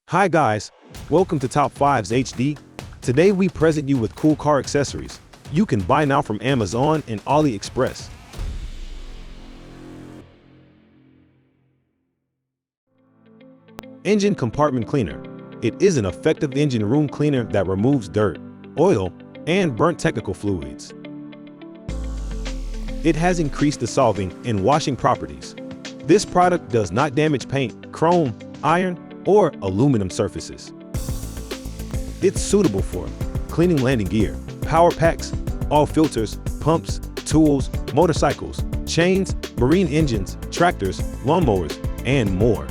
Hi guys, welcome to Top 5's HD. Today we present you with cool car accessories you can buy now from Amazon and AliExpress. Engine compartment cleaner. It is an effective engine room cleaner that removes dirt, oil, and burnt technical fluids. It has increased dissolving and washing properties. This product does not damage paint, chrome, iron, or aluminum surfaces. It's suitable for cleaning landing gear, power packs, oil filters, pumps, tools, motorcycles, chains, marine engines, tractors, lawnmowers, and more.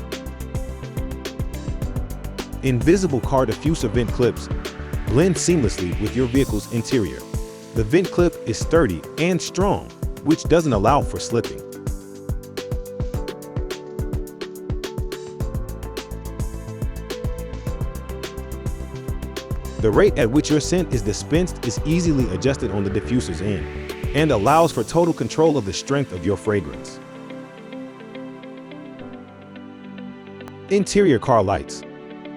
Invisible car diffuser vent clips blend seamlessly with your vehicle's interior. The vent clip is sturdy and strong, which doesn't allow for slipping. The rate at which your scent is dispensed is easily adjusted on the diffuser's end and allows for total control of the strength of your fragrance. Interior car lights.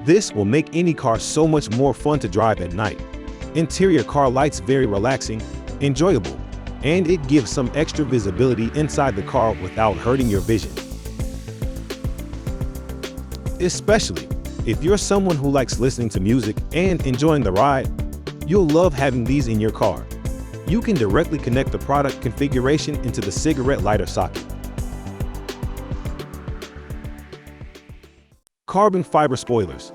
This will make any car so much more fun to drive at night. Interior car lights very relaxing, enjoyable, and it gives some extra visibility inside the car without hurting your vision. Especially if you're someone who likes listening to music and enjoying the ride, you'll love having these in your car. You can directly connect the product configuration into the cigarette lighter socket. Carbon fiber spoilers.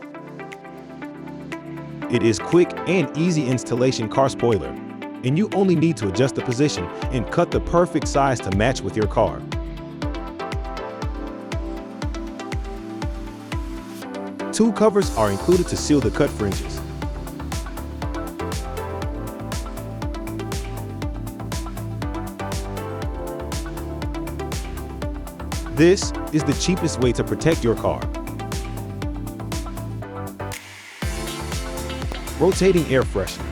It is quick and easy installation car spoiler, and you only need to adjust the position and cut the perfect size to match with your car. Two covers are included to seal the cut fringes. This is the cheapest way to protect your car. Rotating air freshener.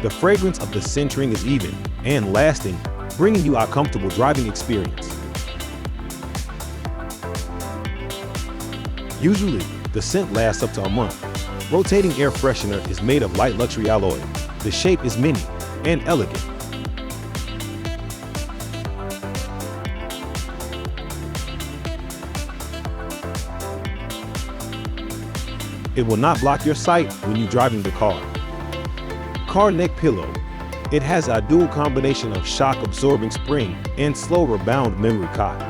The fragrance of the centering is even and lasting, bringing you a comfortable driving experience. Usually, the scent lasts up to a month. Rotating air freshener is made of light luxury alloy. The shape is mini and elegant. It will not block your sight when you're driving the car. Car neck pillow. It has a dual combination of shock-absorbing spring and slow rebound memory cot.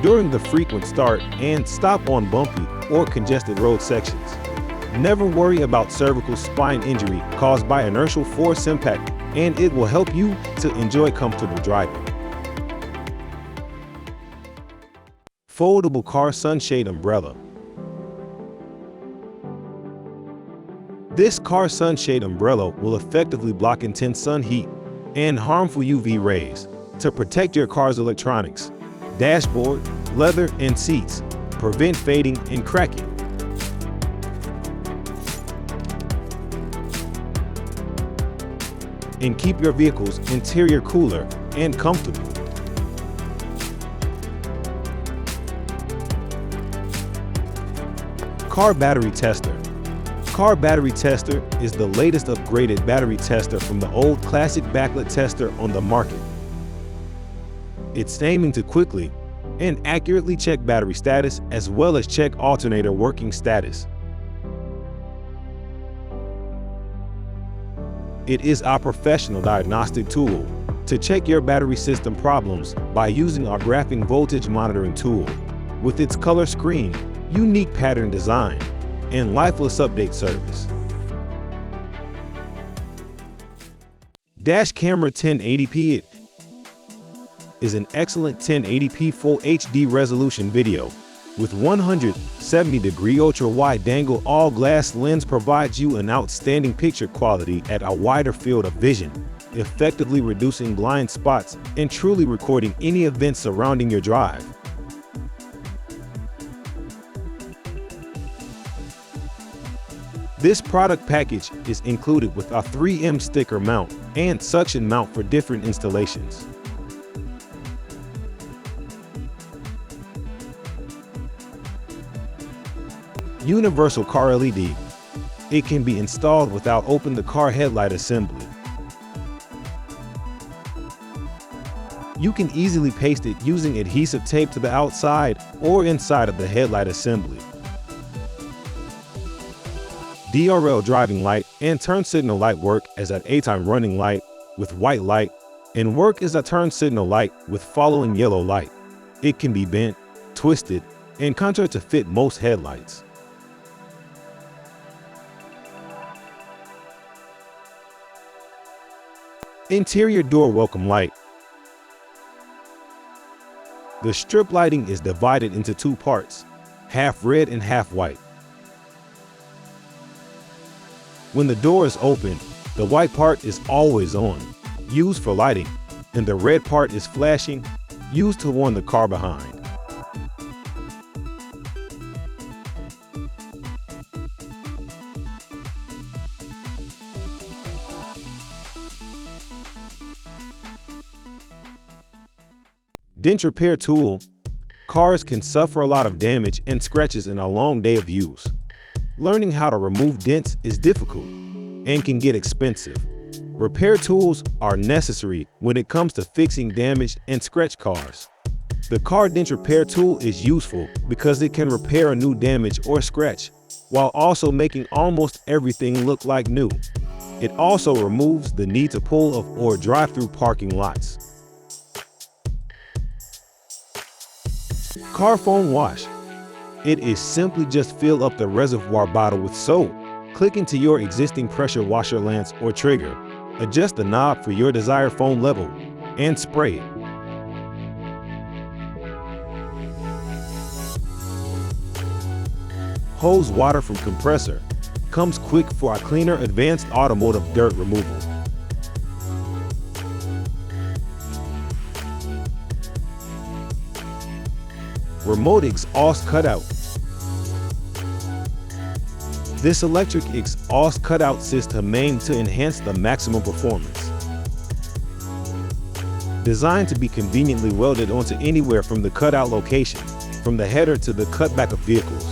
During the frequent start and stop on bumpy or congested road sections, never worry about cervical spine injury caused by inertial force impact, and it will help you to enjoy comfortable driving. Foldable car sunshade umbrella. This car sunshade umbrella will effectively block intense sun heat and harmful UV rays to protect your car's electronics, dashboard, leather, and seats, prevent fading and cracking. And keep your vehicle's interior cooler and comfortable. Car battery tester. Car battery tester is the latest upgraded battery tester from the old classic backlit tester on the market. It's aiming to quickly and accurately check battery status as well as check alternator working status. It is our professional diagnostic tool to check your battery system problems by using our graphing voltage monitoring tool. With its color screen, unique pattern design, and lifeless update service. Dash camera 1080p. It is an excellent 1080p full HD resolution video with 170-degree ultra-wide angle all-glass lens provides you an outstanding picture quality at a wider field of vision, effectively reducing blind spots and truly recording any events surrounding your drive. This product package is included with a 3M sticker mount and suction mount for different installations. Universal Car LED. It can be installed without opening the car headlight assembly. You can easily paste it using adhesive tape to the outside or inside of the headlight assembly. DRL driving light and turn signal light work as an daytime running light with white light and work as a turn signal light with following yellow light. It can be bent, twisted, and contoured to fit most headlights. Interior door welcome light. The strip lighting is divided into two parts, half red and half white. When the door is open, the white part is always on, used for lighting, and the red part is flashing, used to warn the car behind. Dent repair tool. Cars can suffer a lot of damage and scratches in a long day of use. Learning how to remove dents is difficult and can get expensive. Repair tools are necessary when it comes to fixing damaged and scratched cars. The car dent repair tool is useful because it can repair a new damage or scratch, while also making almost everything look like new. It also removes the need to pull up or drive through parking lots. Car foam wash. It is simply just fill up the reservoir bottle with soap, click into your existing pressure washer lance or trigger, adjust the knob for your desired foam level, and spray it. Hose water from compressor. Comes quick for a cleaner advanced automotive dirt removal. Remote exhaust cutout. This electric exhaust cutout system aimed to enhance the maximum performance. Designed to be conveniently welded onto anywhere from the cutout location, from the header to the cutback of vehicles.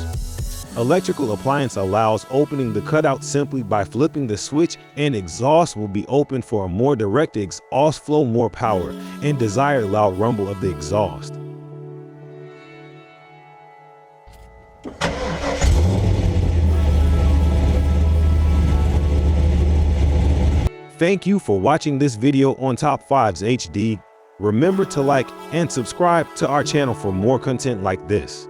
Electrical appliance allows opening the cutout simply by flipping the switch, and exhaust will be open for a more direct exhaust flow, more power, and desired loud rumble of the exhaust. Thank you for watching this video on Top 5s HD. Remember to like and subscribe to our channel for more content like this.